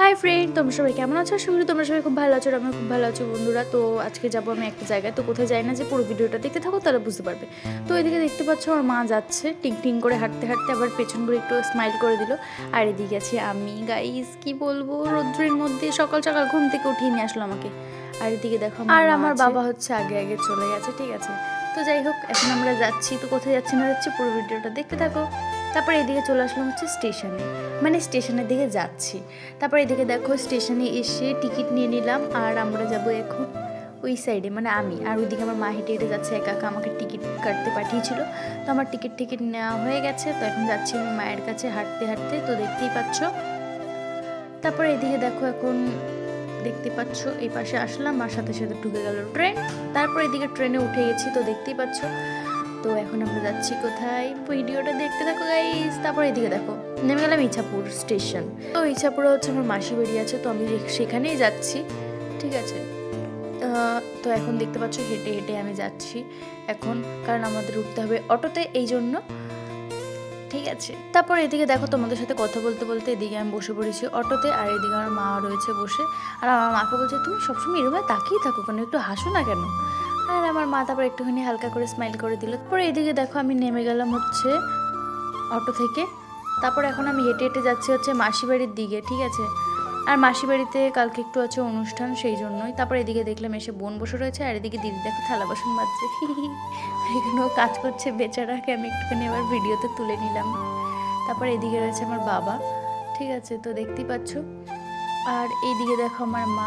Hi friend, তোমরা সবাই কেমন আছো? আশা করি তোমরা সবাই খুব ভালো আছো। আমি খুব ভালো আছি বন্ধুরা। তো আজকে যাবো আমি একটা জায়গায়, তো কোথায় যাই না যে পুরো ভিডিওটা দেখতে থাকো তাহলে বুঝতে পারবে। তো এদিকে দেখতে পাচ্ছ আমার মা যাচ্ছে টিং টিং করে হাঁটতে হাঁটতে, আবার পেছন করে একটু স্মাইল করে দিল। আর এদিকে আছে আমি, গাইস কি বলবো, রৌদ্রের মধ্যে সকাল সকাল ঘুম থেকে উঠিয়ে নিয়ে আসলো আমাকে। আর এদিকে দেখো আর আমার বাবা হচ্ছে আগে আগে চলে গেছে, ঠিক আছে। তো যাই হোক, এখন আমরা যাচ্ছি, তো কোথায় যাচ্ছি না যাচ্ছি পুরো ভিডিওটা দেখতে থাকো। তারপরে এদিকে চলে আসলাম হচ্ছে স্টেশনে, মানে স্টেশনের দিকে যাচ্ছি। তারপরে এদিকে দেখো স্টেশনে এসে টিকিট নিয়ে নিলাম, আর আমরা যাব এখন ওই সাইডে, মানে আমি আর ওইদিকে আমার মা হেঁটে হেঁটে যাচ্ছে, একা একা আমাকে টিকিট কাটতে পাঠিয়েছিল। তো আমার টিকিট নেওয়া হয়ে গেছে, তো এখন যাচ্ছি আমি মায়ের কাছে হাঁটতে হাঁটতে, তো দেখতেই পাচ্ছ। তারপরে এদিকে দেখো এখন দেখতে পাচ্ছ এই পাশে আসলাম, আর সাথে সাথে ঢুকে গেল ট্রেন। তারপর এদিকে ট্রেনে উঠে গেছি, তো দেখতেই পাচ্ছ। তো এখন আমরা যাচ্ছি কোথায়, ভিডিওটা দেখতে থাকো গাইস। তারপর এদিকে দেখো নেমে গেলাম ইছাপুর স্টেশন। তো ইছাপুরে হচ্ছে আমার মাসি বাড়ি আছে, তো আমি সেখানেই যাচ্ছি, ঠিক আছে। তো এখন দেখতে পাচ্ছ হেঁটে হেঁটে আমি যাচ্ছি এখন, কারণ আমাদের উঠতে হবে অটোতে, এই জন্য, ঠিক আছে। তারপর এদিকে দেখো তোমাদের সাথে কথা বলতে বলতে এদিকে আমি বসে পড়েছি অটোতে, আর এদিকে আমার মা রয়েছে বসে। আর আমার মাকে বলছে তুমি সবসময় এরকম তাকিয়ে থাকো কেন, একটু হাসো না কেন। আর আমার মা তারপর একটুখানি হালকা করে স্মাইল করে দিল। তারপরে এদিকে দেখো আমি নেমে গেলাম হচ্ছে অটো থেকে। তারপর এখন আমি হেঁটে হেঁটে যাচ্ছি হচ্ছে মাসি বাড়ির দিকে, ঠিক আছে। আর মাসি বাড়িতে কালকে একটু আছে অনুষ্ঠান, সেই জন্যই। তারপর এদিকে দেখলাম এসে বোন বসে রয়েছে, আর এদিকে দিদি দেখো থালা বাসন মাজছে, এখানেও কাজ করছে বেচারাকে আমি একটুখানি আবার ভিডিওতে তুলে নিলাম। তারপর এদিকে রয়েছে আমার বাবা, ঠিক আছে, তো দেখতেই পাচ্ছ। আর এইদিকে দেখো আমার মা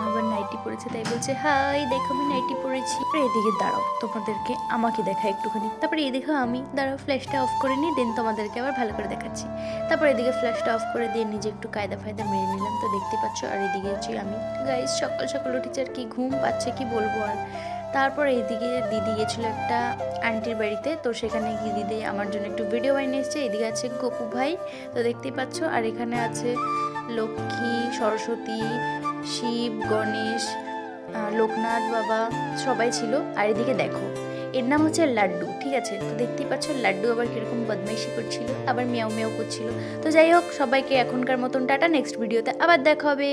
আবার নাইটি পরেছে, তাই বলছে হাই দেখো আমি নাইটি পরেছি। এদিকে দাঁড়াও তোমাদেরকে আমাকে দেখা একটুখানি। তারপরে এই দেখো আমি দাঁড়াও ফ্ল্যাশটা অফ করে নিই, দেন তোমাদেরকে আবার ভালো করে দেখাচ্ছি। তারপর এদিকে ফ্ল্যাশটা অফ করে দিয়ে নিজে একটু কায়দা ফায়দা মেরে নিলাম, তো দেখতে পাচ্ছ। আর এদিকে হচ্ছে আমি, গাইস সকাল সকাল উঠেছি আর কি ঘুম পাচ্ছে কি বলবো আর। তারপর এইদিকে দিদি গেছিল একটা আন্টির বাড়িতে, তো সেখানে গিয়ে দিদি আমার জন্য একটু ভিডিও বানিয়ে এসেছে। এদিকে আছে গপু ভাই, তো দেখতেই পাচ্ছ। আর এখানে আছে লক্ষ্মী, সরস্বতী, শিব, গণেশ, লোকনাথ বাবা সবাই ছিল। আর এদিকে দেখো এর নাম হচ্ছে লাড্ডু, ঠিক আছে। তো দেখতেই পাচ্ছ লাড্ডু আবার কিরকম বদমাইশি করছিল, আবার মিয়াও মিয়াও করছিল। তো যাই হোক, সবাইকে এখনকার মতন টাটা, নেক্সট ভিডিওতে আবার দেখা হবে।